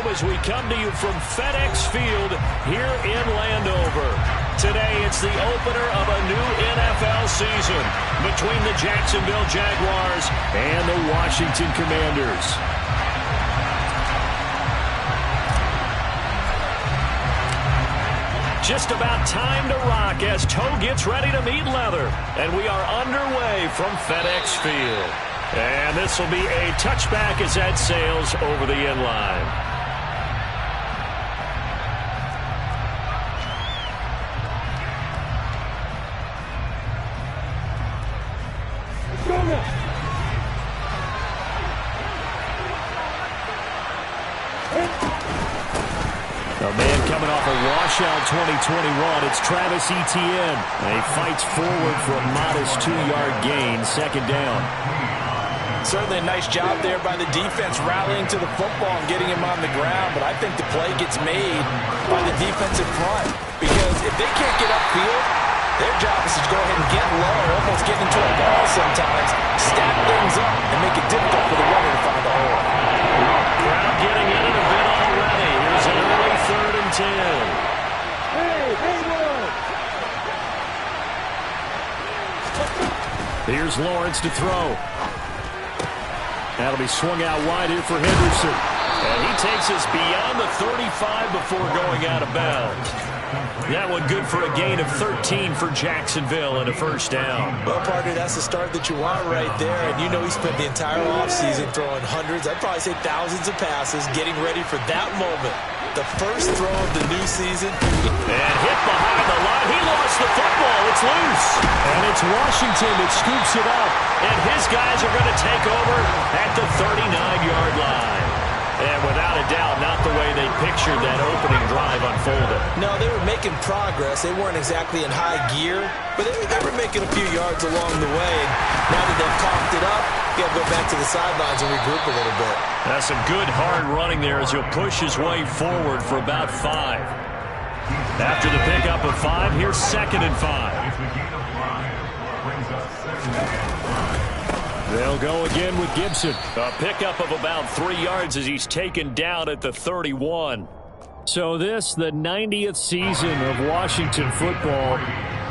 home as we come to you from FedEx Field here in Landover. Today, it's the opener of a new NFL season between the Jacksonville Jaguars and the Washington Commanders. Just about time to rock as toe gets ready to meet leather. And we are underway from FedEx Field. And this will be a touchback as that sails over the end line. A man coming off a washout 2021, it's Travis Etienne. And he fights forward for a modest 2-yard gain, second down. Certainly a nice job there by the defense rallying to the football and getting him on the ground, but I think the play gets made by the defensive front because if they can't get upfield, their job is to go ahead and get low, almost get into a ball sometimes, stack things up, and make it difficult for the runner to find the hole. Crowd getting in it a bit already. Here's an early 3rd and 10. Here's Lawrence to throw. That'll be swung out wide here for Henderson. And he takes us beyond the 35 before going out of bounds. That one good for a gain of 13 for Jacksonville and a first down. Well, partner, that's the start that you want right there. And you know he spent the entire offseason throwing hundreds, I'd probably say thousands of passes, getting ready for that moment. The first throw of the new season. And hit behind the line. He lost the football. It's loose. And it's Washington that scoops it up. And his guys are going to take over at the 39-yard line. And without a doubt, not the way they pictured that opening drive unfolded. No, they were making progress. They weren't exactly in high gear, but they were making a few yards along the way. And now that they've coughed it up, you got to go back to the sidelines and regroup a little bit. That's some good hard running there as he'll push his way forward for about 5. After the pickup of 5, here's 2nd and 5. They'll go again with Gibson. A pickup of about 3 yards as he's taken down at the 31. So this, the 90th season of Washington football.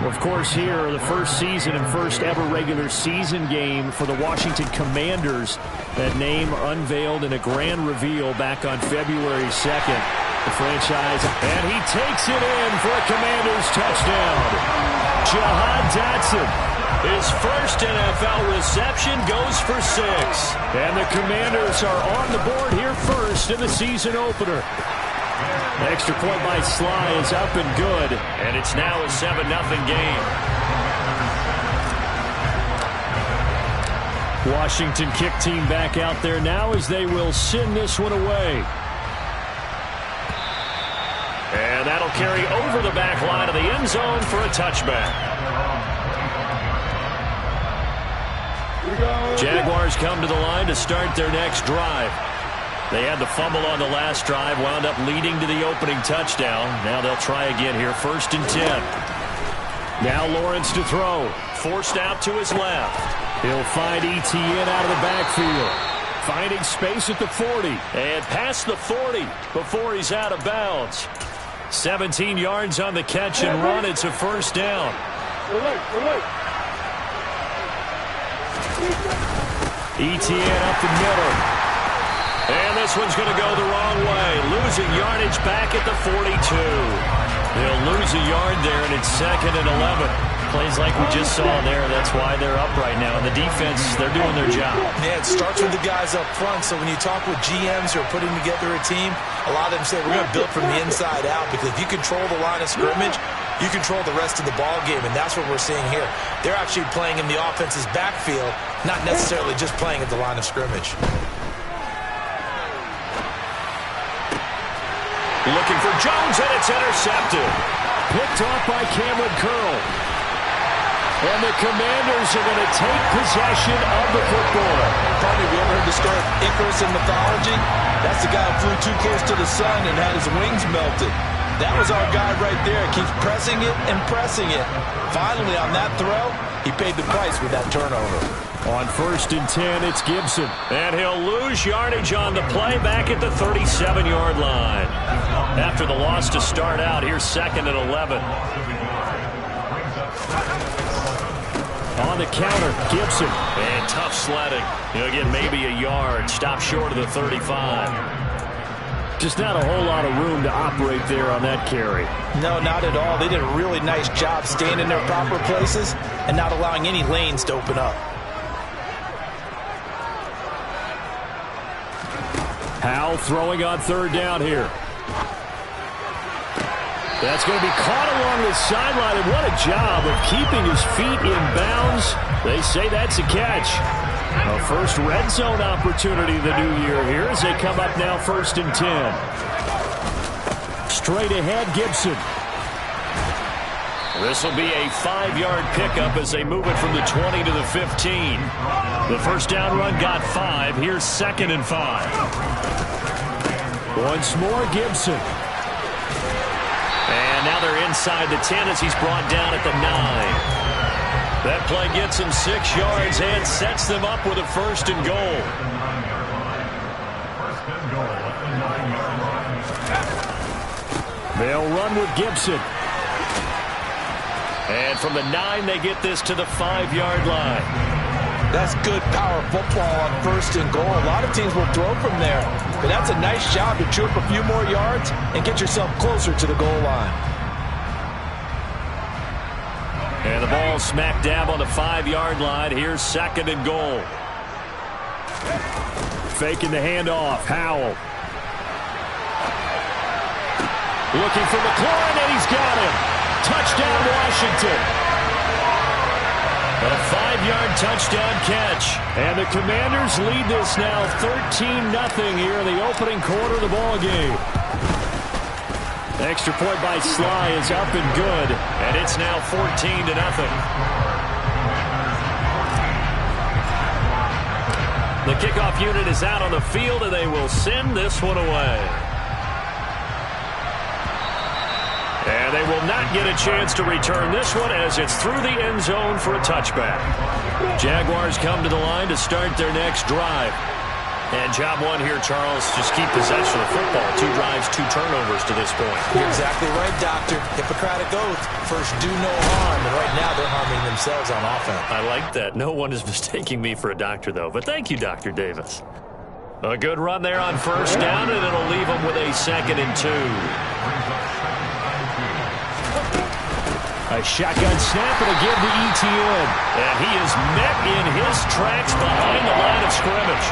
Of course, here, the first season and first ever regular season game for the Washington Commanders. That name unveiled in a grand reveal back on February 2nd. The franchise, and he takes it in for a Commanders touchdown. Jahan Dotson. His first NFL reception goes for 6. And the Commanders are on the board here first in the season opener. Extra point by Sly is up and good. And it's now a 7-0 game. Washington kick team back out there now as they will send this one away. And that'll carry over the back line of the end zone for a touchback. Jaguars come to the line to start their next drive. They had the fumble on the last drive, wound up leading to the opening touchdown. Now they'll try again here, 1st and 10. Now Lawrence to throw. Forced out to his left. He'll find Etienne out of the backfield. Finding space at the 40. And past the 40 before he's out of bounds. 17 yards on the catch and run. It's a first down. Etienne up the middle. And this one's going to go the wrong way. Losing yardage back at the 42. They'll lose a yard there, and it's 2nd and 11. Plays like we just saw there. That's why they're up right now. And the defense, they're doing their job. Yeah, it starts with the guys up front. So when you talk with GMs who are putting together a team, a lot of them say we're going to build from the inside out, because if you control the line of scrimmage, you control the rest of the ball game, and that's what we're seeing here. They're actually playing in the offense's backfield, not necessarily just playing at the line of scrimmage. Looking for Jones, and it's intercepted. Picked off by Cameron Curl. And the Commanders are going to take possession of the football. Probably, have you ever heard the story of Icarus in mythology? That's the guy who flew too close to the sun and had his wings melted. That was our guy right there. Keeps pressing it and pressing it. Finally, on that throw, he paid the price with that turnover. On 1st and 10, it's Gibson. And he'll lose yardage on the play back at the 37-yard line. After the loss to start out, here's 2nd and 11. On the counter, Gibson. And tough sledding. He'll get maybe a yard. Stop short of the 35. Just not a whole lot of room to operate there on that carry. No, not at all. They did a really nice job staying in their proper places and not allowing any lanes to open up. Howell throwing on 3rd down here. That's going to be caught along the sideline, and what a job of keeping his feet in bounds. They say that's a catch. A first red zone opportunity the new year here as they come up now 1st and 10. Straight ahead, Gibson. This will be a 5-yard pickup as they move it from the 20 to the 15. The first down run got 5. Here's 2nd and 5. Once more, Gibson. And now they're inside the 10 as he's brought down at the 9. That play gets him 6 yards and sets them up with a 1st and goal. They'll run with Gibson. And from the 9, they get this to the 5-yard line. That's good power football on 1st and goal. A lot of teams will throw from there, but that's a nice job to chirp a few more yards and get yourself closer to the goal line. And the ball smack dab on the 5-yard line. Here's 2nd and goal. Faking the handoff. Howell. Looking for McLaurin, and he's got him. Touchdown, Washington. A 5-yard touchdown catch. And the Commanders lead this now 13-0 here in the opening quarter of the ball game. Extra point by Sly is up and good, and it's now 14-0. The kickoff unit is out on the field, and they will send this one away. And they will not get a chance to return this one as it's through the end zone for a touchback. Jaguars come to the line to start their next drive. And job one here, Charles, just keep possession of the football. 2 drives, 2 turnovers to this point. You're exactly right, Doctor. Hippocratic oath. First, do no harm. And right now, they're harming themselves on offense. I like that. No one is mistaking me for a doctor, though. But thank you, Dr. Davis. A good run there on 1st down, and it'll leave them with a 2nd and 2. A shotgun snap, it'll give to Etienne. And he is met in his tracks behind the line of scrimmage.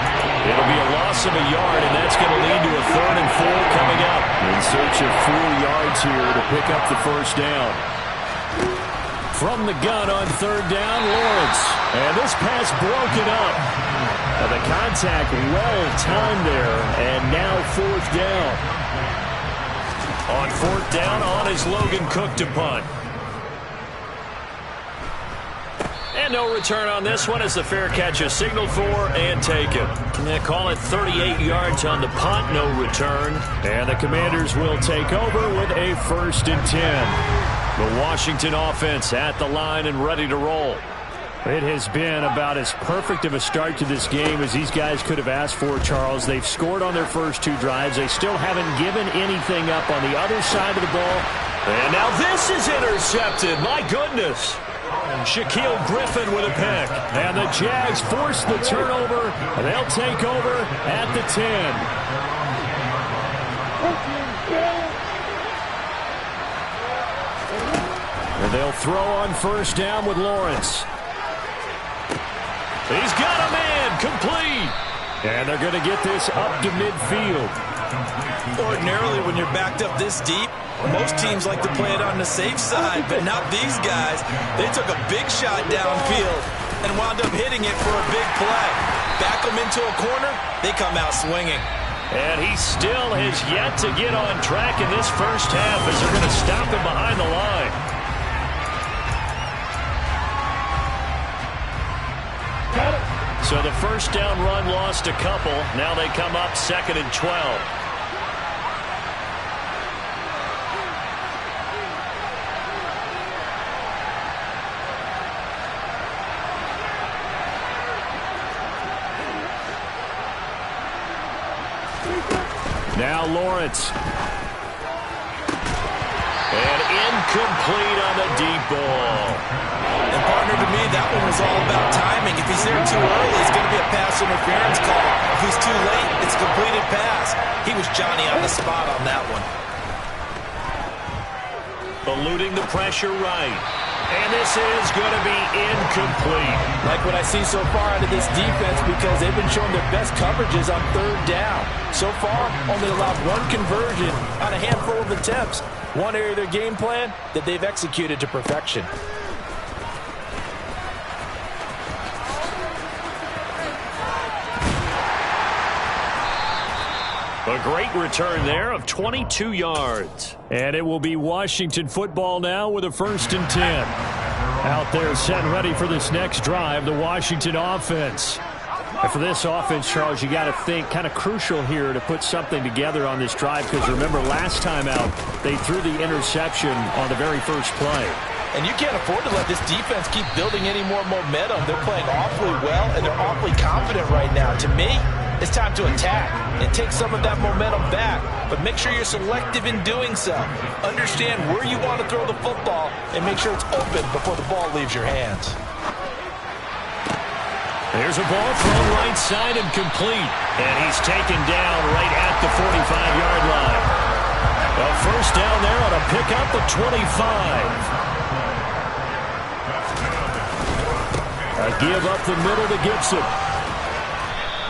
It'll be a loss of a yard, and that's going to lead to a 3rd and 4 coming up. In search of 4 yards here to pick up the 1st down. From the gun on 3rd down, Lawrence. And this pass broken up. The contact well timed there, and now 4th down. On 4th down, on is Logan Cook to punt. And no return on this one as the fair catch is signaled for and taken. They call it 38 yards on the punt, no return. And the Commanders will take over with a 1st and 10. The Washington offense at the line and ready to roll. It has been about as perfect of a start to this game as these guys could have asked for, Charles. They've scored on their first 2 drives. They still haven't given anything up on the other side of the ball. And now this is intercepted. My goodness. Shaquille Griffin with a pick. And the Jags force the turnover. And they'll take over at the 10. And they'll throw on 1st down with Lawrence. He's got a man, complete. And they're going to get this up to midfield. Ordinarily, when you're backed up this deep, most teams like to play it on the safe side, but not these guys. They took a big shot downfield and wound up hitting it for a big play. Back them into a corner, they come out swinging. And he still has yet to get on track in this first half as they're going to stop him behind the line. So the first down run lost a couple. Now they come up 2nd and 12. now Lawrence. And incomplete on the deep ball. And partner, to me, that one was all about timing. If he's there too early, it's going to be a pass interference call. If he's too late, it's a completed pass. He was Johnny on the spot on that one. Eluding the pressure right. And this is going to be incomplete. Like what I see so far out of this defense, because they've been showing their best coverages on third down. So far, only allowed one conversion on a handful of attempts. One area of their game plan that they've executed to perfection. A great return there of 22 yards. And it will be Washington football now with a 1st and 10. Out there set and ready for this next drive, the Washington offense. And for this offense, Charles, you got to think kind of crucial here to put something together on this drive, because remember last time out they threw the interception on the very first play. And you can't afford to let this defense keep building any more momentum. They're playing awfully well, and they're awfully confident right now. To me, it's time to attack and take some of that momentum back. But make sure you're selective in doing so. Understand where you want to throw the football and make sure it's open before the ball leaves your hands. There's a ball thrown right side and complete. And he's taken down right at the 45-yard line. A 1st down there on a pickup of 25. A give up the middle to Gibson.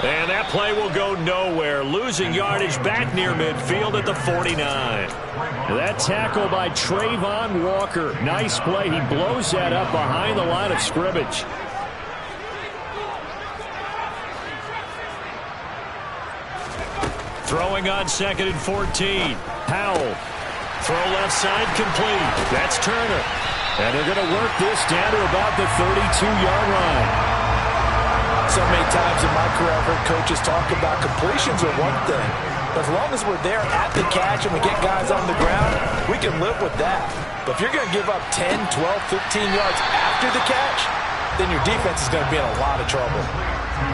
And that play will go nowhere. Losing yardage back near midfield at the 49. That tackle by Trayvon Walker. Nice play. He blows that up behind the line of scrimmage. Throwing on 2nd and 14. Powell. Throw left side complete. That's Turner. And they're going to work this down to about the 32-yard line. So many times in my career I've heard coaches talk about completions are one thing. But as long as we're there at the catch and we get guys on the ground, we can live with that. But if you're going to give up 10, 12, 15 yards after the catch, then your defense is going to be in a lot of trouble.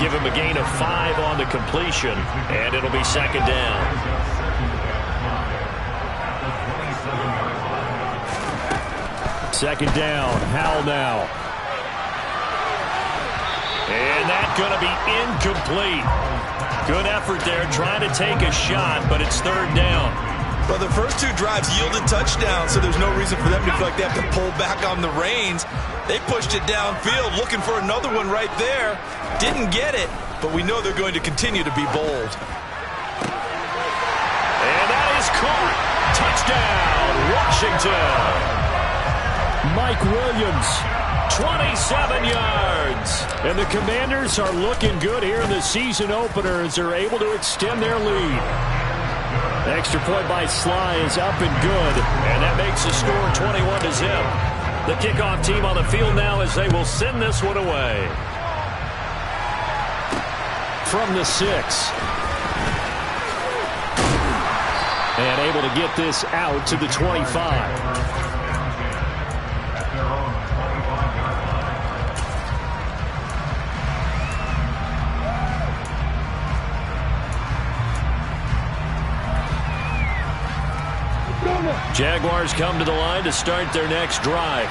Give him a gain of 5 on the completion, and it'll be 2nd down. Second down, Howell now. And that's going to be incomplete. Good effort there, trying to take a shot, but it's 3rd down. Well, the first 2 drives yielded touchdowns, so there's no reason for them to feel like they have to pull back on the reins. They pushed it downfield, looking for another one right there. Didn't get it, but we know they're going to continue to be bold. And that is caught. Touchdown, Washington. Mike Williams, 27 yards. And the Commanders are looking good here in the season opener as they're able to extend their lead. Extra point by Sly is up and good, and that makes the score 21-0. The kickoff team on the field now as they will send this one away. From the 6. And able to get this out to the 25. Jaguars come to the line to start their next drive.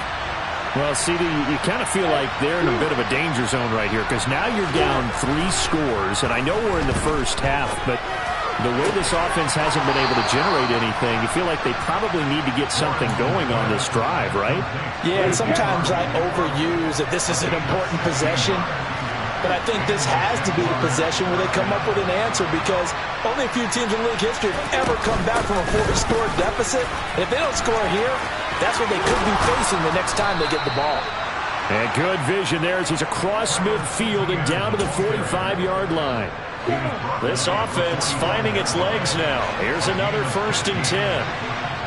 Well, CD, you kind of feel like they're in a bit of a danger zone right here, because now you're down 3 scores, and I know we're in the first half, but the way this offense hasn't been able to generate anything, you feel like they probably need to get something going on this drive, right? Yeah, and sometimes I overuse that this is an important possession. But I think this has to be the possession where they come up with an answer, because only a few teams in league history have ever come back from a 4-score deficit. And if they don't score here, that's what they could be facing the next time they get the ball. And good vision there as he's across midfield and down to the 45-yard line. This offense finding its legs now. Here's another 1st and 10.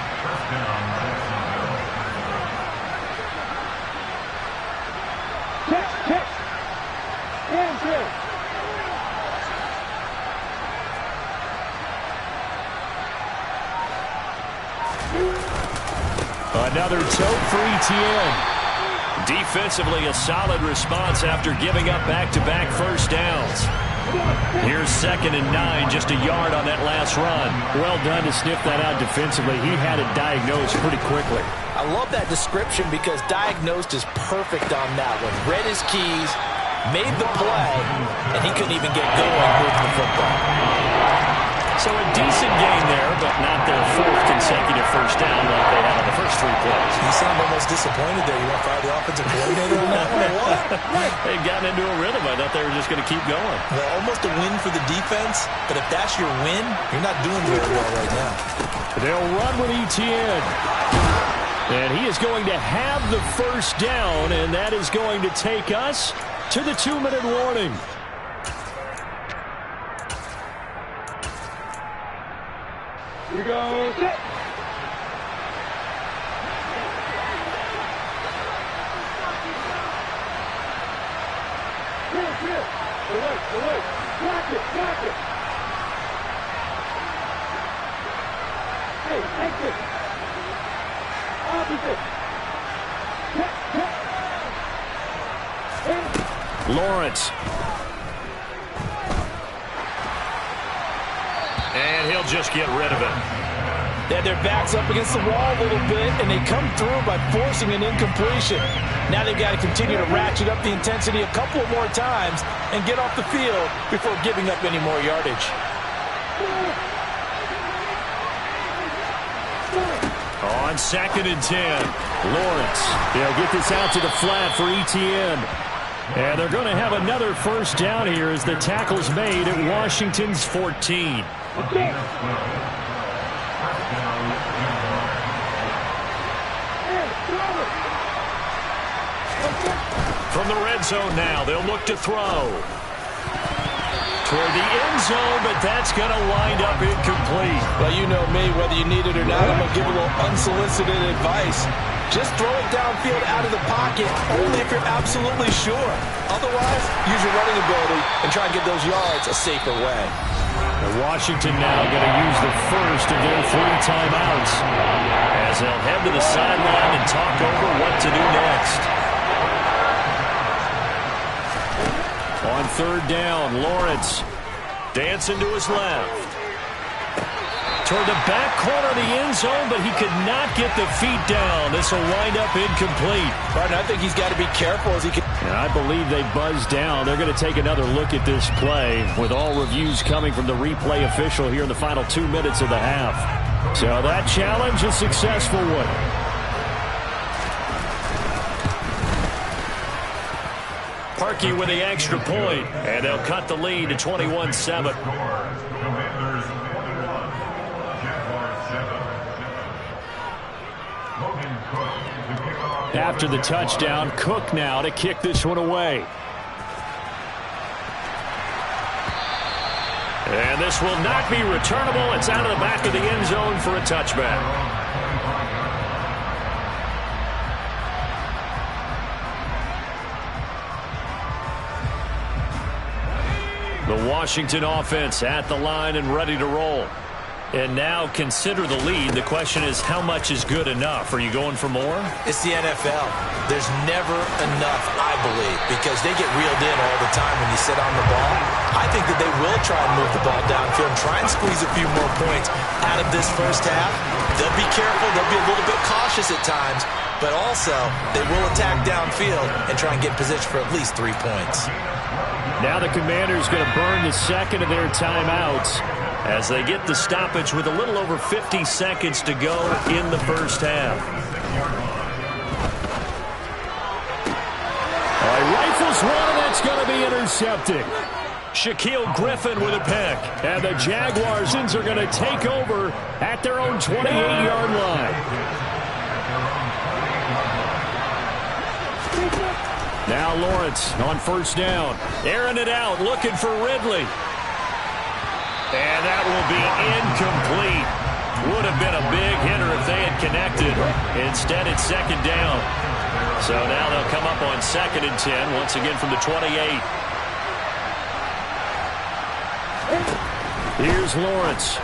Another tote for ETN. Defensively, a solid response after giving up back-to-back first downs. Here's 2nd and 9, just a yard on that last run. Well done to sniff that out defensively. He had it diagnosed pretty quickly. I love that description because diagnosed is perfect on that one. Read his keys, made the play, and he couldn't even get going moving the football. So a decent game there, but not their 4th consecutive first down like they had on the first 3 plays. You sound almost disappointed there. You want to fire the offensive coordinator on that one or what? They'd gotten into a rhythm. I thought they were just going to keep going. Well, almost a win for the defense, but if that's your win, you're not doing very well right now. They'll run with Etienne. And he is going to have the first down, and that is going to take us to the 2-minute warning. Here we go. Set. Clear. Away. Block it. Hey, exit. Opposite. Lawrence. And he'll just get rid of it. They had their backs up against the wall a little bit, and they come through by forcing an incompletion. Now they've got to continue to ratchet up the intensity a couple more times and get off the field before giving up any more yardage. On 2nd and 10, Lawrence. They'll get this out to the flat for Etienne. And they're going to have another first down here as the tackle's made at Washington's 14. From the red zone now, they'll look to throw. Toward the end zone, but that's going to wind up incomplete. Well, you know me, whether you need it or not, I'm going to give a little unsolicited advice. Just throw it downfield out of the pocket, only if you're absolutely sure. Otherwise, use your running ability and try and get those yards a safer way. Washington now going to use the first of their 3 timeouts as they'll head to the sideline and talk over what to do next. On 3rd down, Lawrence dancing to his left. Toward the back corner of the end zone, but he could not get the feet down. This will wind up incomplete. Martin, I think he's got to be careful as he can. And I believe they buzzed down. They're going to take another look at this play with all reviews coming from the replay official here in the final 2 minutes of the half. So that challenge, a successful one. Parkey with the extra point, and they'll cut the lead to 21-7. After the touchdown, Cook now to kick this one away. And this will not be returnable. It's out of the back of the end zone for a touchback. The Washington offense at the line and ready to roll. And now consider the lead. The question is, how much is good enough? Are you going for more? It's the NFL. There's never enough, I believe, because they get reeled in all the time when you sit on the ball. I think that they will try and move the ball downfield and try and squeeze a few more points out of this first half. They'll be careful. They'll be a little bit cautious at times, but also they will attack downfield and try and get in position for at least 3 points. Now the Commanders going to burn the second of their timeouts as they get the stoppage with a little over 50 seconds to go in the first half. All right, rifles one, and that's going to be intercepted. Shaquille Griffin with a pick. And the Jaguars are going to take over at their own 28-yard line. Now Lawrence on first down. Airing it out, looking for Ridley. And that will be incomplete. Would have been a big hitter if they had connected. Instead, it's second down. So now they'll come up on 2nd and 10, once again from the 28. Here's Lawrence.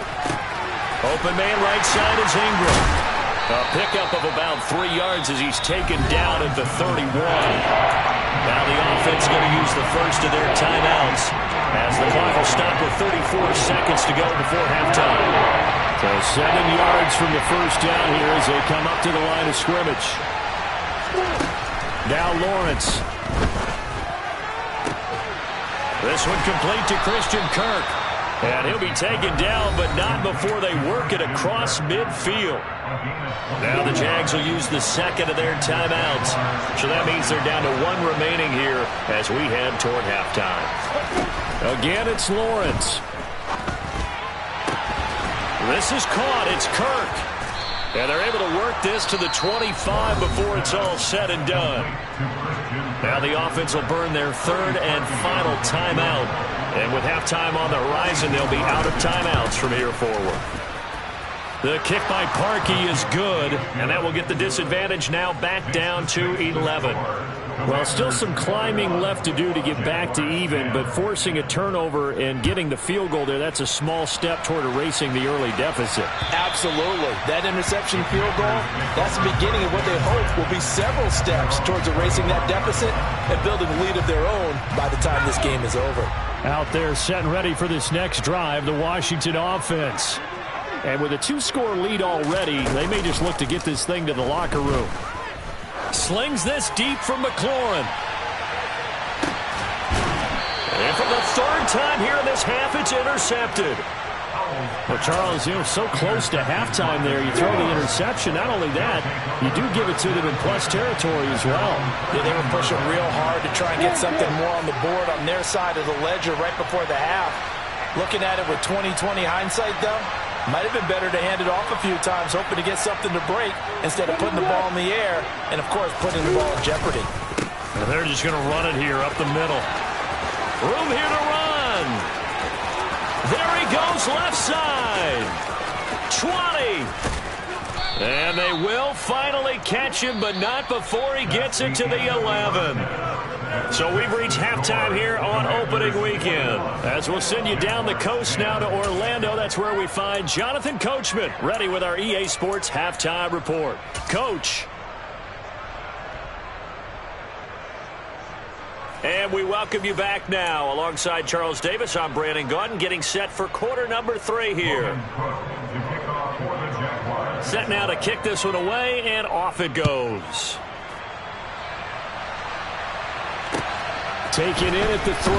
Open man right side is Ingram. A pickup of about 3 yards as he's taken down at the 31. Now the offense going to use the first of their timeouts as the clock will stop with 34 seconds to go before halftime. So 7 yards from the first down here as they come up to the line of scrimmage. Now Lawrence. This one complete to Christian Kirk. And he'll be taken down, but not before they work it across midfield. Now the Jags will use the second of their timeouts. So that means they're down to 1 remaining here as we head toward halftime. Again, it's Lawrence. This is caught. It's Kirk. And they're able to work this to the 25 before it's all said and done. Now the offense will burn their third and final timeout. And with halftime on the horizon, they'll be out of timeouts from here forward. The kick by Parkey is good, and that will get the disadvantage now back down to 11. Well, still some climbing left to do to get back to even, but forcing a turnover and getting the field goal there, that's a small step toward erasing the early deficit. Absolutely. That interception field goal, that's the beginning of what they hope will be several steps towards erasing that deficit and building a lead of their own by the time this game is over. Out there set and ready for this next drive, the Washington offense. And with a 2-score lead already, they may just look to get this thing to the locker room. Slings this deep from McLaurin. And for the third time here in this half, it's intercepted. Well, Charles, so close to halftime there. You throw the interception. Not only that, you do give it to them in plus territory as well. Yeah, they were pushing real hard to try and get something more on the board on their side of the ledger right before the half. Looking at it with 20/20 hindsight, though, might have been better to hand it off a few times, hoping to get something to break instead of putting the ball in the air and, of course, putting the ball in jeopardy. And they're just going to run it here up the middle. Room here to run. There he goes, left side. 20. And they will finally catch him, but not before he gets it to the 11. So we've reached halftime here on opening weekend. As we'll send you down the coast now to Orlando, that's where we find Jonathan Coachman, ready with our EA Sports halftime report. Coach. And we welcome you back now. Alongside Charles Davis, I'm Brandon Gaudin, getting set for quarter number 3 here. Set now to kick this one away, and off it goes. Taken in at the 3.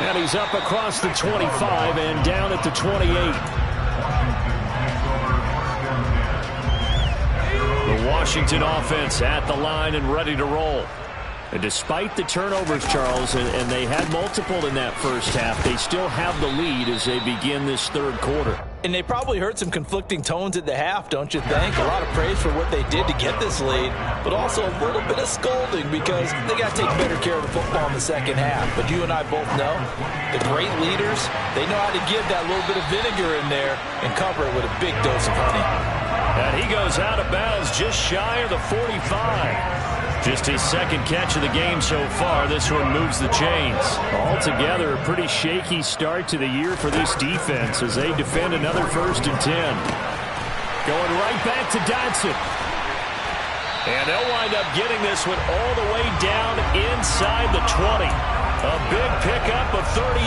And he's up across the 25 and down at the 28. The Washington offense at the line and ready to roll. And despite the turnovers, Charles, and they had multiple in that first half, they still have the lead as they begin this third quarter. And they probably heard some conflicting tones at the half, don't you think? A lot of praise for what they did to get this lead, but also a little bit of scolding because they got to take better care of the football in the second half. But you and I both know the great leaders, they know how to give that little bit of vinegar in there and cover it with a big dose of honey. And he goes out of bounds just shy of the 45. Just his second catch of the game so far. This one moves the chains. Altogether, a pretty shaky start to the year for this defense as they defend another 1st and 10. Going right back to Dodson. And they'll wind up getting this one all the way down inside the 20. A big pickup of 38.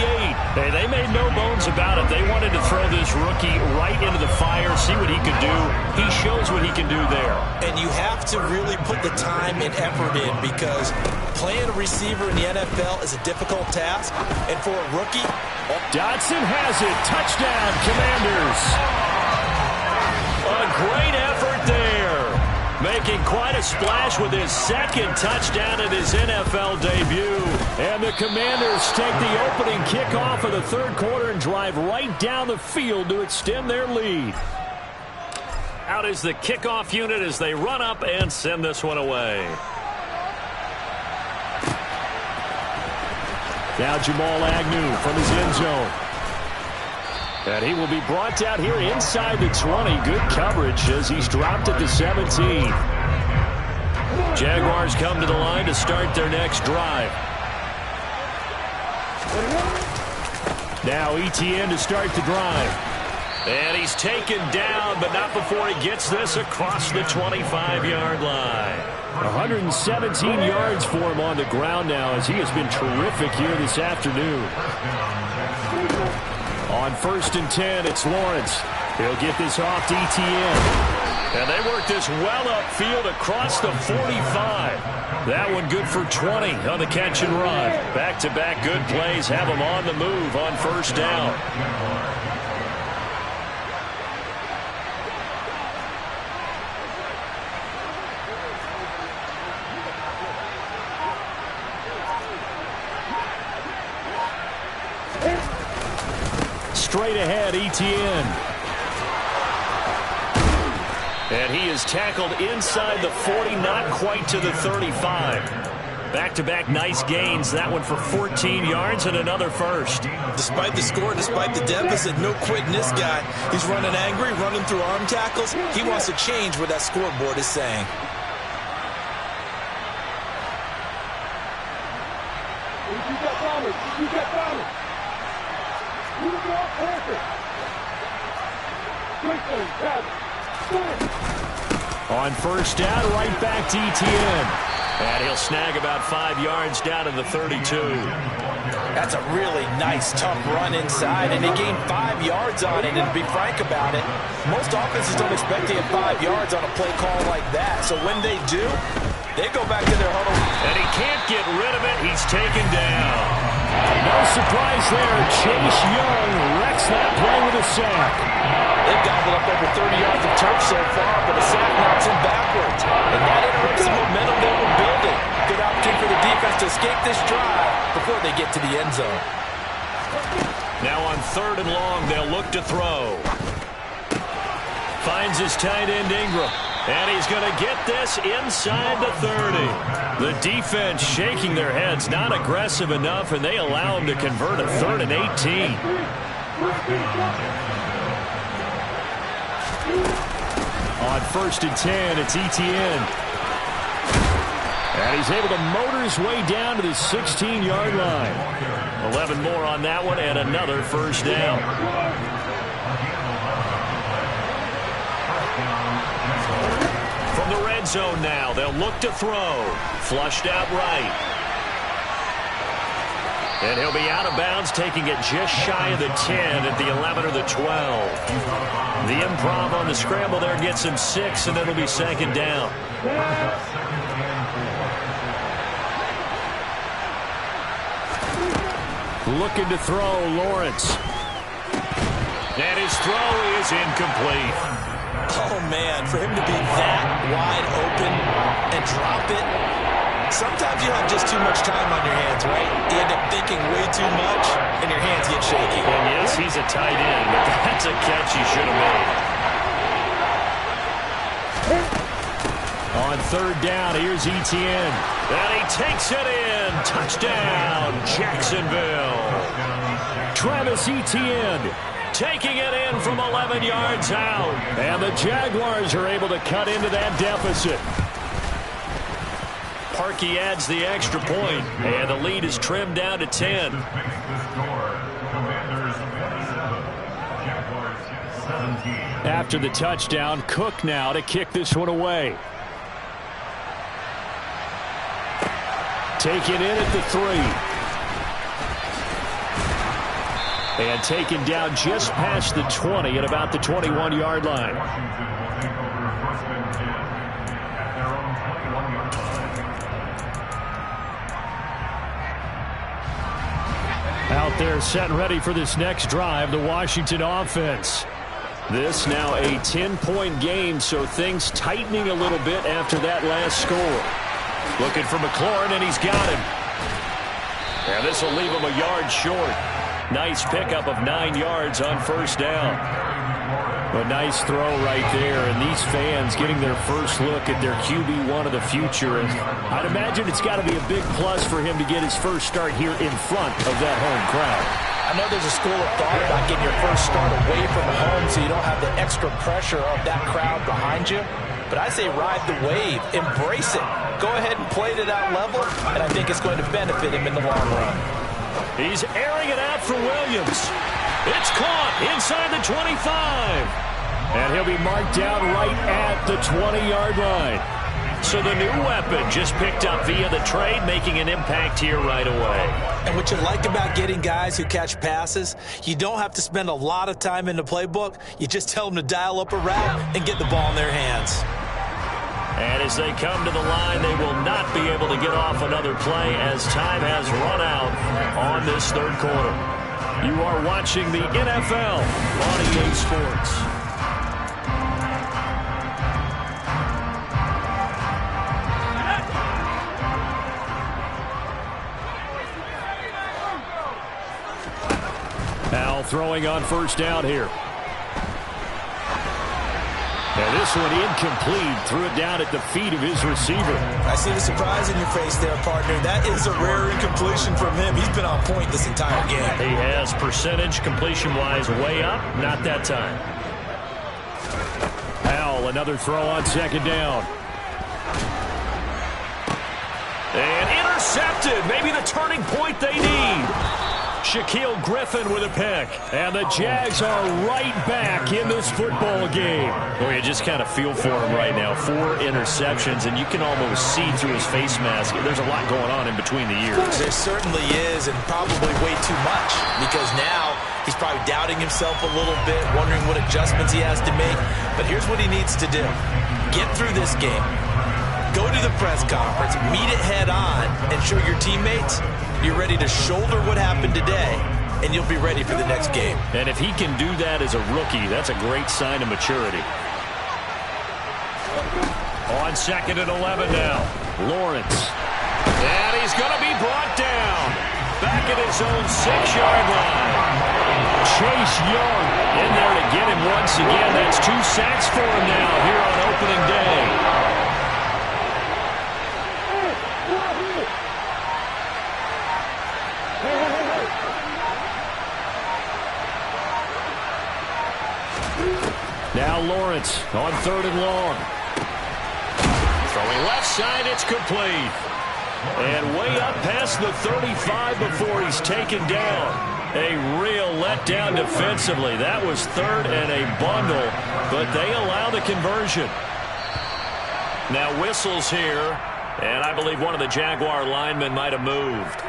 Hey, they made no bones about it. They wanted to throw this rookie right into the fire, see what he could do. He shows what he can do there. And you have to really put the time and effort in because playing a receiver in the NFL is a difficult task. And for a rookie... Dodson has it. Touchdown, Commanders. A great effort there. Making quite a splash with his second touchdown in his NFL debut. And the Commanders take the opening kickoff of the third quarter and drive right down the field to extend their lead. Out is the kickoff unit as they run up and send this one away. Now Jamal Agnew from his end zone. And he will be brought down here inside the 20. Good coverage as he's dropped at the 17. Jaguars come to the line to start their next drive. Now ETN to start the drive. And he's taken down, but not before he gets this across the 25-yard line. 117 yards for him on the ground now as he has been terrific here this afternoon. On 1st and 10, it's Lawrence. He'll get this off to Etienne. And they work this well upfield across the 45. That one good for 20 on the catch and run. Back-to-back good plays have him on the move on 1st down. Straight ahead, Etienne. And he is tackled inside the 40, not quite to the 35. Back-to-back nice gains. That one for 14 yards and another first. Despite the score, despite the deficit, no quitting this guy. He's running angry, running through arm tackles. He wants to change what that scoreboard is saying. You got bombers. You got bombers. You got perfect. Great thing, Pat. On 1st down, right back to Etienne. And he'll snag about 5 yards down to the 32. That's a really nice, tough run inside, and he gained 5 yards on it. And to be frank about it, most offenses don't expect to get 5 yards on a play call like that. So when they do, they go back to their huddle. And he can't get rid of it. He's taken down. No surprise there. Chase Young wrecks that play with a sack. They've gobbled up over 30 yards of turf so far, but a sack knocks him backwards. And that interrupts the momentum they were building. Good opportunity for the defense to escape this drive before they get to the end zone. Now on 3rd and long, they'll look to throw. Finds his tight end Ingram. And he's going to get this inside the 30. The defense shaking their heads, not aggressive enough, and they allow him to convert a 3rd and 18. On 1st and 10, it's Etienne. And he's able to motor his way down to the 16-yard line. 11 more on that one, and another 1st down. From the red zone now, they'll look to throw. Flushed out right. And he'll be out of bounds, taking it just shy of the 10 at the 11 or the 12. The improv on the scramble there gets him 6, and it'll be 2nd down. Looking to throw, Lawrence. And his throw is incomplete. Oh, man, for him to be that wide open and drop it. Sometimes you have just too much time on your hands, right? You end up thinking way too much, and your hands get shaky. And yes, he's a tight end, but that's a catch he should have made. On 3rd down, here's Etienne. And he takes it in. Touchdown, Jacksonville. Travis Etienne taking it in from 11 yards out. And the Jaguars are able to cut into that deficit. Parkey adds the extra point, and the lead is trimmed down to 10. After the touchdown, Cook now to kick this one away. Taken in at the 3. And taken down just past the 20 at about the 21-yard line. Out there set and ready for this next drive, the Washington offense. This now a 10-point game, so things tightening a little bit after that last score. Looking for McLaurin, and he's got him. And this will leave him a yard short. Nice pickup of 9 yards on 1st down. A nice throw right there, and these fans getting their first look at their QB1 of the future. And I'd imagine it's got to be a big plus for him to get his first start here in front of that home crowd. I know there's a school of thought about getting your first start away from home so you don't have the extra pressure of that crowd behind you. But I say ride the wave. Embrace it. Go ahead and play to that level, and I think it's going to benefit him in the long run. He's airing it out for Williams. It's caught inside the 25. And he'll be marked down right at the 20-yard line. So the new weapon just picked up via the trade, making an impact here right away. And what you like about getting guys who catch passes, you don't have to spend a lot of time in the playbook. You just tell them to dial up a route and get the ball in their hands. And as they come to the line, they will not be able to get off another play as time has run out on this third quarter. You are watching the NFL on EA Sports. Now throwing on first down here. And this one incomplete. Threw it down at the feet of his receiver. I see the surprise in your face there, partner. That is a rare incompletion from him. He's been on point this entire game. He has percentage completion-wise way up. Not that time. Howell, another throw on second down. And intercepted. Maybe the turning point they need. Shaquille Griffin with a pick. And the Jags are right back in this football game. Boy, you just kind of feel for him right now. 4 interceptions, and you can almost see through his face mask. There's a lot going on in between the ears. There certainly is, and probably way too much, because now he's probably doubting himself a little bit, wondering what adjustments he has to make. But here's what he needs to do. Get through this game. Go to the press conference, meet it head on, and show your teammates you're ready to shoulder what happened today, and you'll be ready for the next game. And if he can do that as a rookie, that's a great sign of maturity. On second and 11 now, Lawrence. And he's going to be brought down. Back at his own 6-yard line. Chase Young in there to get him once again. That's 2 sacks for him now here on opening day. Now Lawrence on third and long. Throwing left side, it's complete. And way up past the 35 before he's taken down. A real letdown defensively. That was third and a bundle, but they allow the conversion. Now whistles here, and I believe one of the Jaguar linemen might have moved.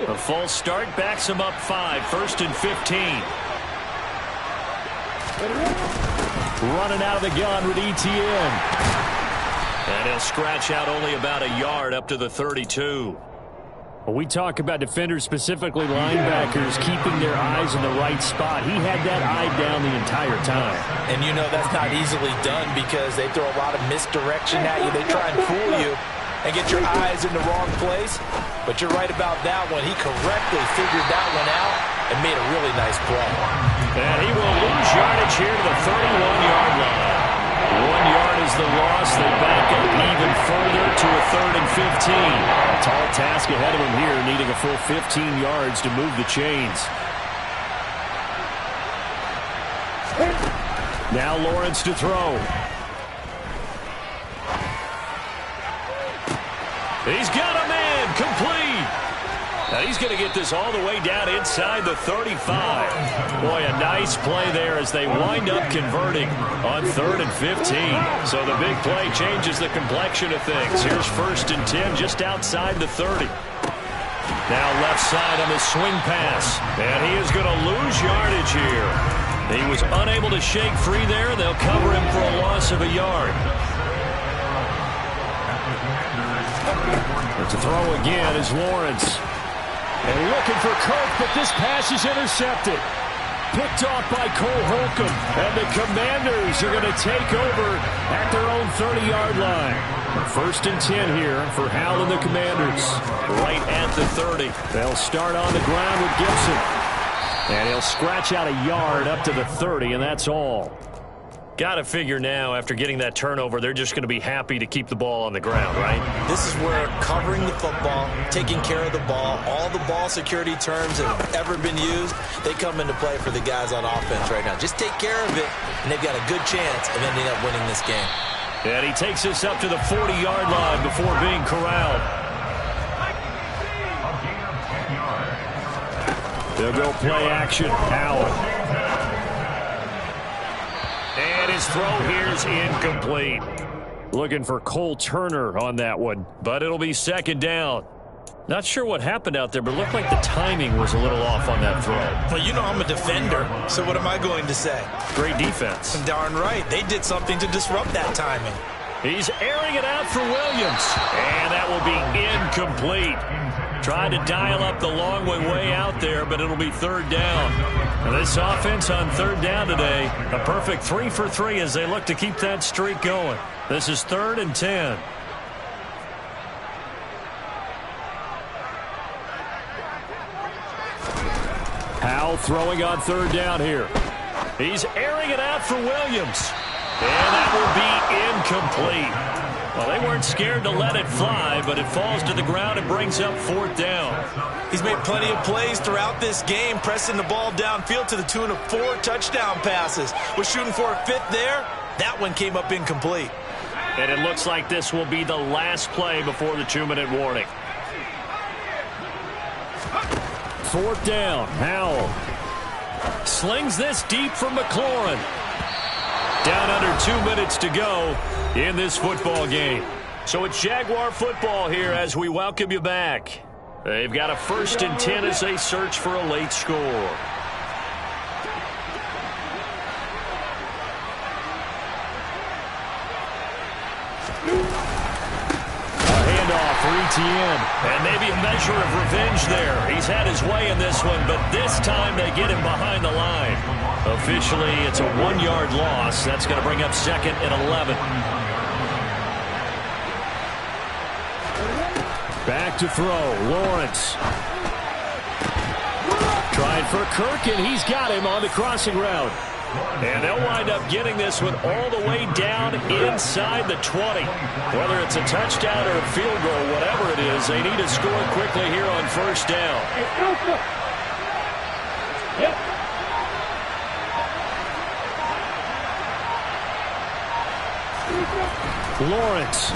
A false start backs him up 5, 1st and 15. Running out of the gun with ETN. And he'll scratch out only about a yard up to the 32. When we talk about defenders, specifically linebackers, keeping their eyes in the right spot, he had that eye down the entire time. And you know that's not easily done because they throw a lot of misdirection at you. They try and fool you and get your eyes in the wrong place. But you're right about that one. He correctly figured that one out and made a really nice play. And he will lose yardage here to the 31-yard line. 1 yard is the loss. They back up even further to a 3rd and 15. A tall task ahead of him here, needing a full 15 yards to move the chains. Now Lawrence to throw. He's got a man, complete. Now he's going to get this all the way down inside the 35. Boy, a nice play there as they wind up converting on 3rd and 15. So the big play changes the complexion of things. Here's 1st and 10 just outside the 30. Now left side on the swing pass. And he is going to lose yardage here. He was unable to shake free there. They'll cover him for a loss of a yard. To throw again is Lawrence. And looking for Kirk, but this pass is intercepted. Picked off by Cole Holcomb. And the Commanders are going to take over at their own 30-yard line. 1st and 10 here for Howell and the Commanders. Right at the 30. They'll start on the ground with Gibson. And he'll scratch out a yard up to the 30, and that's all. Got to figure now, after getting that turnover, they're just going to be happy to keep the ball on the ground, right? This is where covering the football, taking care of the ball, all the ball security terms that have ever been used, they come into play for the guys on offense right now. Just take care of it, and they've got a good chance of ending up winning this game. And he takes us up to the 40-yard line before being corralled. They'll go play action. Howell. And his throw here's incomplete. Looking for Cole Turner on that one, but it'll be second down. Not sure what happened out there, but it looked like the timing was a little off on that throw. Well, you know I'm a defender, so what am I going to say? Great defense. Darn right. They did something to disrupt that timing. He's airing it out for Williams, and that will be incomplete. Tried to dial up the long way out there, but it'll be third down. And this offense on third down today, a perfect 3 for 3 as they look to keep that streak going. This is 3rd and 10. Howell throwing on third down here. He's airing it out for Williams. And that will be incomplete. Well, they weren't scared to let it fly, but it falls to the ground and brings up 4th down. He's made plenty of plays throughout this game, pressing the ball downfield to the tune of 4 touchdown passes. We're shooting for a 5th there. That one came up incomplete. And it looks like this will be the last play before the 2-minute warning. 4th down, Howell. Slings this deep for McLaurin. Down under 2 minutes to go in this football game. So it's Jaguar football here as we welcome you back. They've got a 1st and 10 as they search for a late score. Etienne, and maybe a measure of revenge there. He's had his way in this one, but this time they get him behind the line. Officially, it's a 1-yard loss. That's going to bring up 2nd and 11. Back to throw. Lawrence. Trying for Kirk, and he's got him on the crossing route. And they'll wind up getting this one all the way down inside the 20. Whether it's a touchdown or a field goal, whatever it is, they need to score quickly here on 1st down. Lawrence.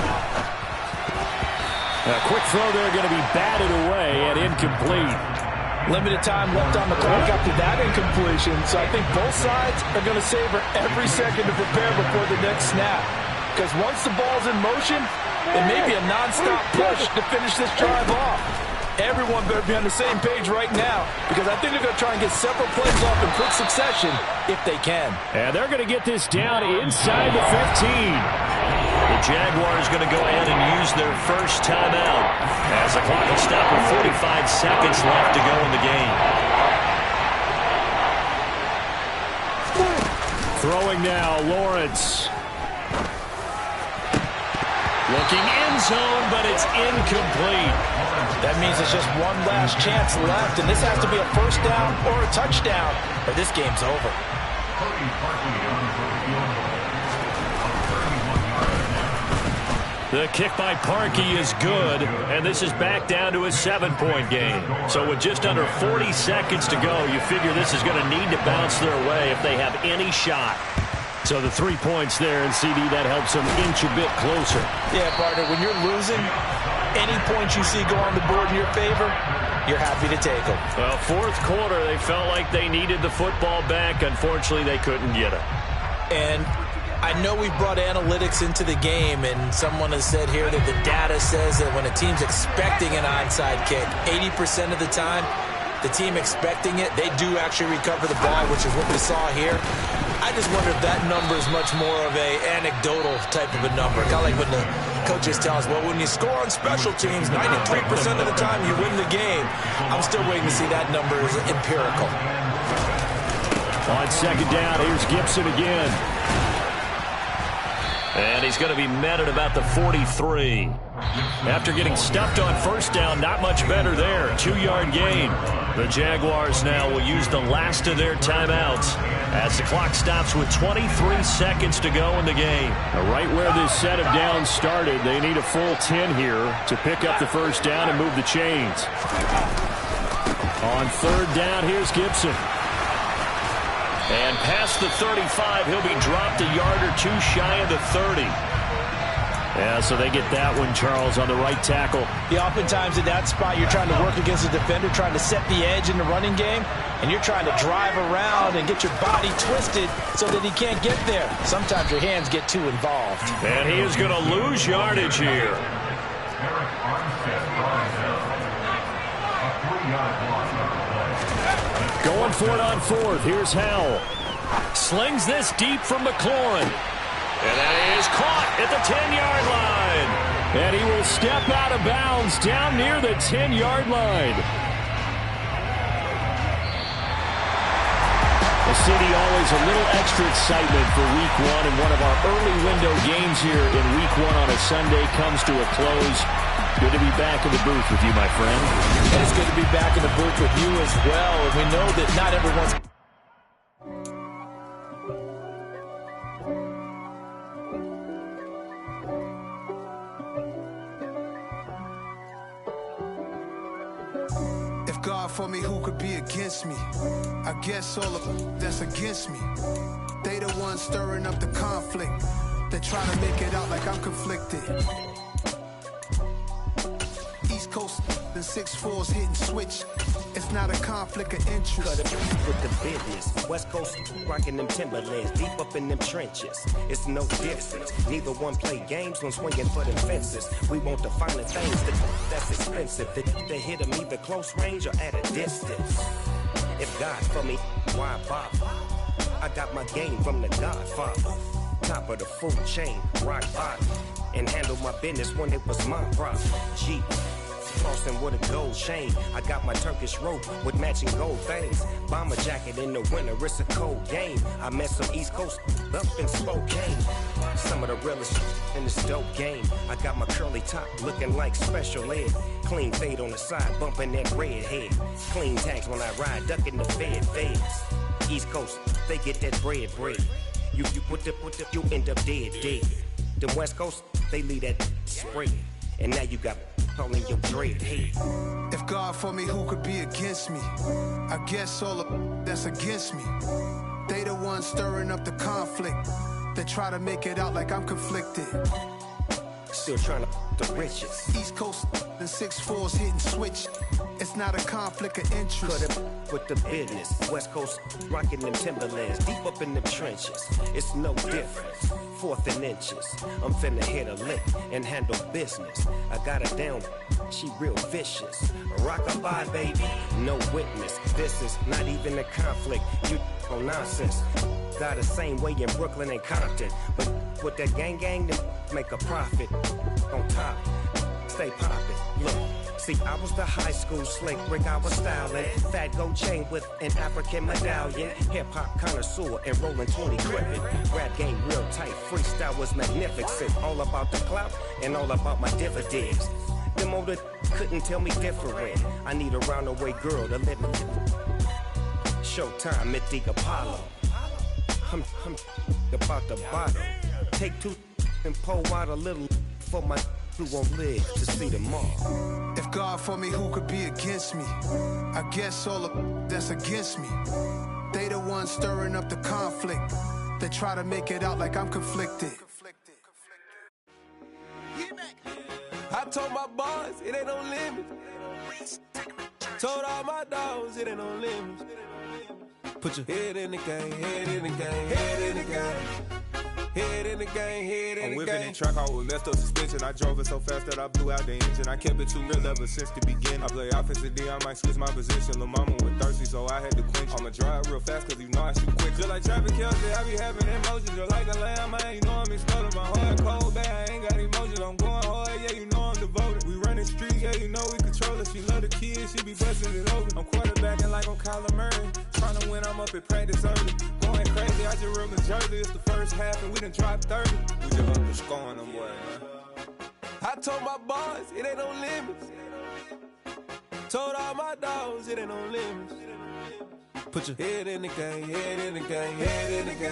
A quick throw there going to be batted away and incomplete. Limited time left on the clock after that incompletion, so I think both sides are going to savor every second to prepare before the next snap. Because once the ball's in motion, it may be a nonstop push to finish this drive off. Everyone better be on the same page right now, because I think they're going to try and get several plays off in quick succession if they can. And they're going to get this down inside the 15. The Jaguars going to go ahead and use their first timeout as the clock will stop with 45 seconds left to go in the game. Throwing now, Lawrence. Looking end zone, but it's incomplete. That means it's just one last chance left, and this has to be a 1st down or a touchdown, or this game's over. The kick by Parkey is good, and this is back down to a 7-point game. So with just under 40 seconds to go, you figure this is going to need to bounce their way if they have any shot. So the 3 points there, and CD, that helps them inch a bit closer. Yeah, partner, when you're losing, any points you see go on the board in your favor, you're happy to take them. Well, 4th quarter, they felt like they needed the football back. Unfortunately, they couldn't get it. And I know we've brought analytics into the game, and someone has said here that the data says that when a team's expecting an onside kick, 80% of the time, the team expecting it, they do actually recover the ball, which is what we saw here. I just wonder if that number is much more of a anecdotal type of a number. Kind of like when the coaches tell us, well, when you score on special teams, 93% of the time you win the game. I'm still waiting to see that number is empirical. On 2nd down, here's Gibson again. And he's going to be met at about the 43. After getting stuffed on 1st down, not much better there. 2-yard gain. The Jaguars now will use the last of their timeouts as the clock stops with 23 seconds to go in the game. Right where this set of downs started, they need a full 10 here to pick up the 1st down and move the chains. On 3rd down, here's Gibson. And past the 35, he'll be dropped a yard or two shy of the 30. Yeah, so they get that one, Charles, on the right tackle. Yeah, oftentimes in that spot, you're trying to work against a defender, trying to set the edge in the running game, and you're trying to drive around and get your body twisted so that he can't get there. Sometimes your hands get too involved. And he is going to lose yardage here. Going for it on fourth. Here's Howell. Slings this deep from McLaurin. And that is caught at the 10-yard line. And he will step out of bounds down near the 10-yard line. The city always a little extra excitement for Week 1, and one of our early window games here in Week 1 on a Sunday comes to a close. Good to be back in the booth with you, my friend. And it's good to be back in the booth with you as well. And we know that not everyone's... God for me, who could be against me? I guess all of them that's against me. They the ones stirring up the conflict. They try to make it out like I'm conflicted. East Coast, the 6'4's hitting switch. It's not a conflict of interest. Cut it with the business. West Coast rocking them Timberlands, deep up in them trenches. It's no difference. Neither one play games when swinging for them fences. We want the finer things that's expensive. They hit them either close range or at a distance. If God for me, why bother? I got my game from the Godfather. Top of the food chain, rock bottom. And handle my business when it was my problem. G. Crossing with a gold chain. I got my Turkish rope with matching gold things. Bomber jacket in the winter, it's a cold game. I met some East Coast up in Spokane. Some of the realest in this dope game. I got my curly top looking like special ed. Clean fade on the side, bumping that red head. Clean tags when I ride, ducking the feds. East Coast, they get that bread. You you end up dead. The West Coast, they leave that spread. And now you got calling your dread head. If God for me, who could be against me? I guess all of them that's against me. They the ones stirring up the conflict. They try to make it out like I'm conflicted. Still trying to the riches. East Coast, the 6'4's hitting switch. It's not a conflict of interest. Cut it with the business. West Coast rocking them Timberlands, deep up in them trenches. It's no difference. Fourth and inches. I'm finna hit a lick and handle business. I got her down. She real vicious. Rock-a-bye, baby. No witness. This is not even a conflict. You on nonsense. Got the same way in Brooklyn and Compton. But with that gang, then make a profit. On top, stay poppin'. Look, see, I was the high school slick Rick, I was styling. Fat gold chain with an African medallion. Hip-hop connoisseur and rolling 20 crippin'. Rap game real tight, freestyle was magnificent. All about the clout and all about my dividends. Them older couldn't tell me different. I need a roundaway girl to let me. Showtime at the Apollo. I'm about the bottom. Take two and pour out a little for my who won't live to see tomorrow. If God for me, who could be against me? I guess all of them that's against me. They the ones stirring up the conflict. They try to make it out like I'm conflicted. I told my boys it ain't no limits. Told all my dogs it ain't no limits. Put your head in the game, head in the game, head in the game. Head in the game, head in the game. I'm whipping in track, I was messed up suspension. I drove it so fast that I blew out the engine. I kept it too real ever since the beginning. I play offensive D, I might switch my position. Lil' mama was thirsty, so I had to quench. I'ma drive real fast, cause you know I shoot quick. Just like Travis Kelce, I be having emotions. Just like a lamb, man, you know I'm exploding. My heart cold, bad, I ain't got emotions. I'm going hard, yeah, you know I'm devoted. We running streets, yeah, you know we control it. She love the kids, she be busting it over. I'm quarterbacking like I'm Kyler Murray. Trying to win, I'm up at practice early. Going crazy, I just real the jersey. It's the first half, and we done dropped 30. We just underscoring them, boy, man. I told my boys it ain't no limits. Told all my dogs it ain't no limits. Put your head in the game, head in the game, head in the game.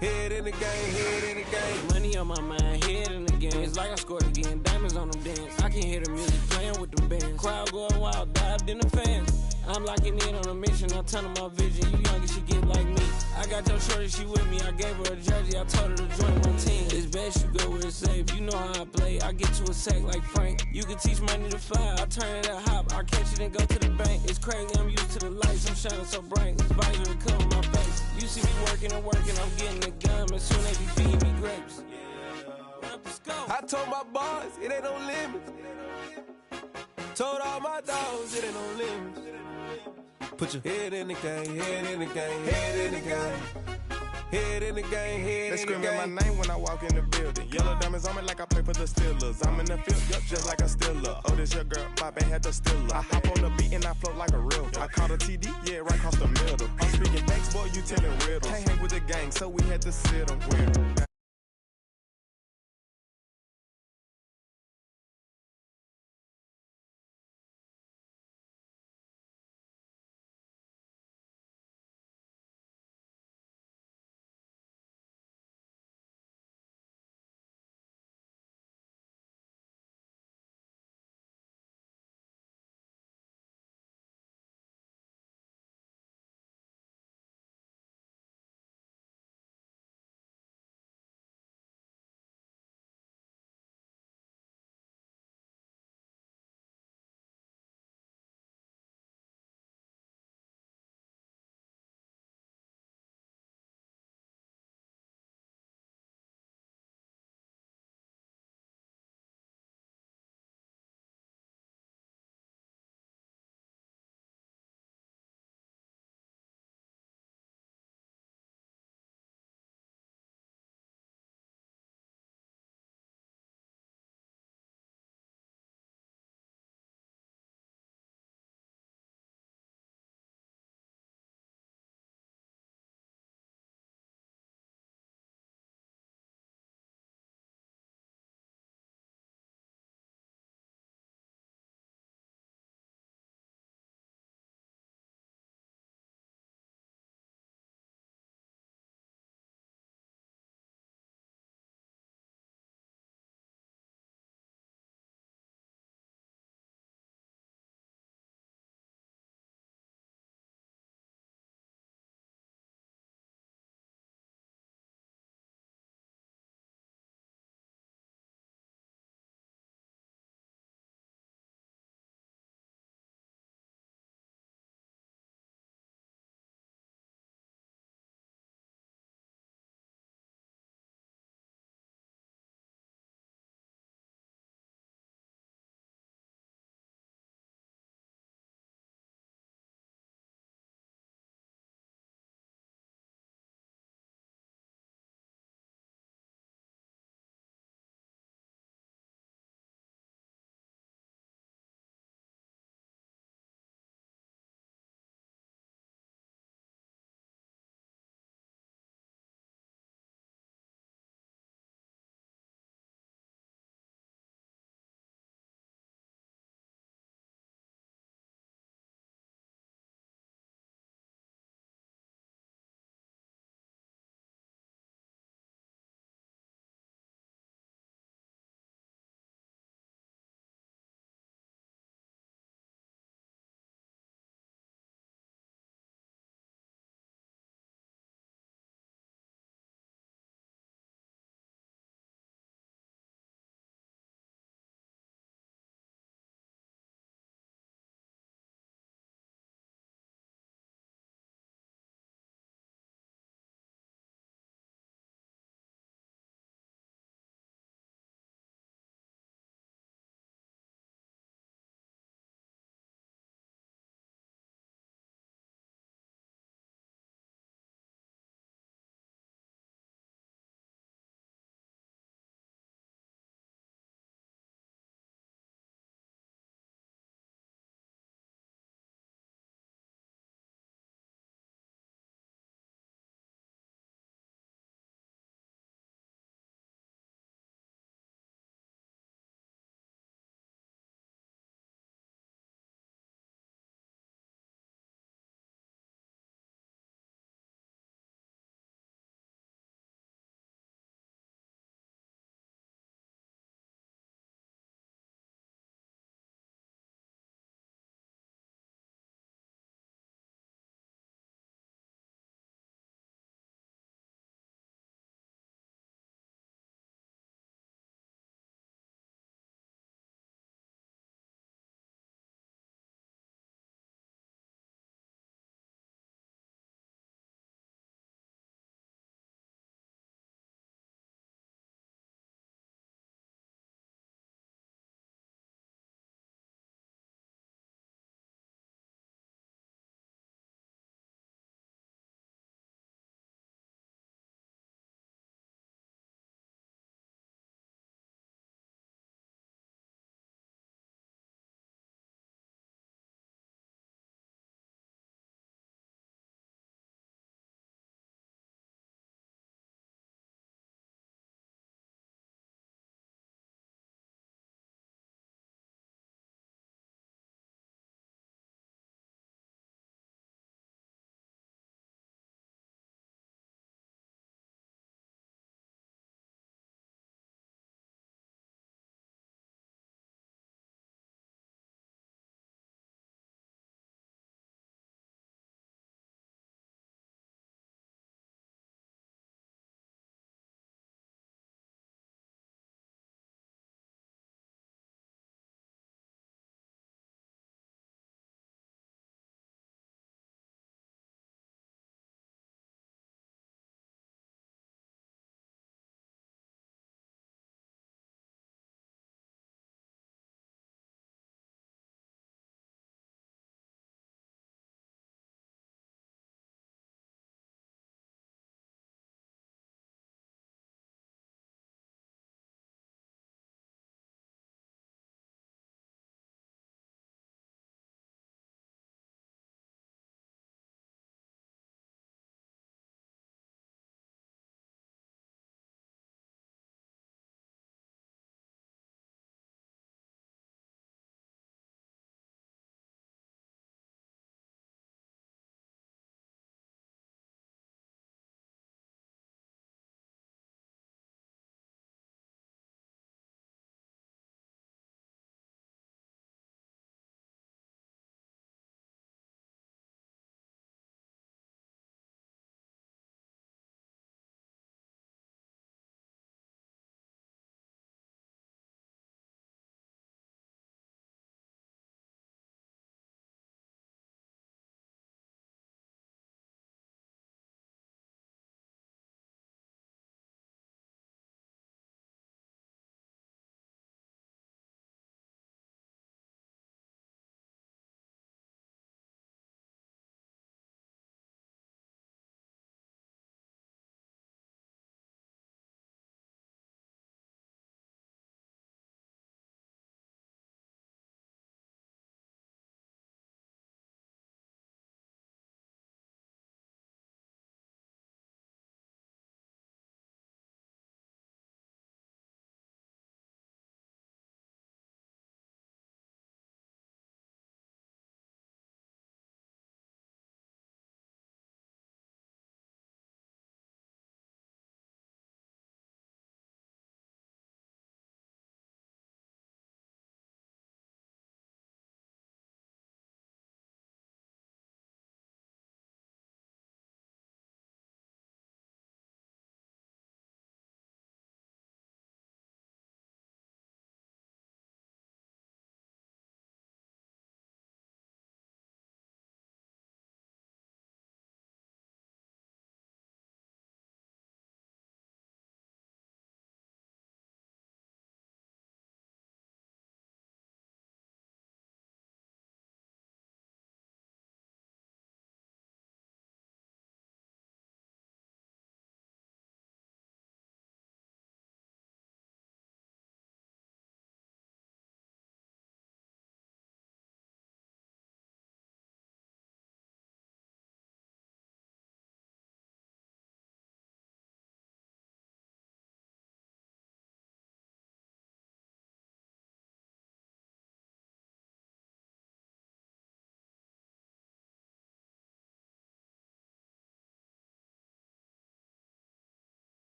Head in the game, head in the game. Money on my mind, head in the game. It's like I scored again, diamonds on them dance. I can hear the music playing with them bands. Crowd going wild, dived in the fans. I'm locking in on a mission, I turn on my vision. You young and she get like me. I got your shorty, she with me. I gave her a jersey, I told her to join my team. It's best you go where it's safe. You know how I play. I get to a sack like Frank. You can teach money to fly. I turn it a hop. I catch it and go to the bank. It's crazy, I'm used to the lights. I'm shining so bright. This visor to cover my face. You see me working and working. I'm getting the gum. And soon they be feeding me grapes. I told my boys it ain't no limits. Told all my dogs it ain't no limits. Put your head in the game, head in the game, head in the game. Head in the game, head in the game. They screaming my name when I walk in the building. Yellow diamonds on me like I play for the Steelers. I'm in the field, yup, just like a Steeler. Oh, this your girl, my band had the Steeler. I hop on the beat and I float like a real. I caught a TD, yeah, right across the middle. I'm speaking thanks, boy, you telling riddles. Can't hang with the gang, so we had to sit them weird.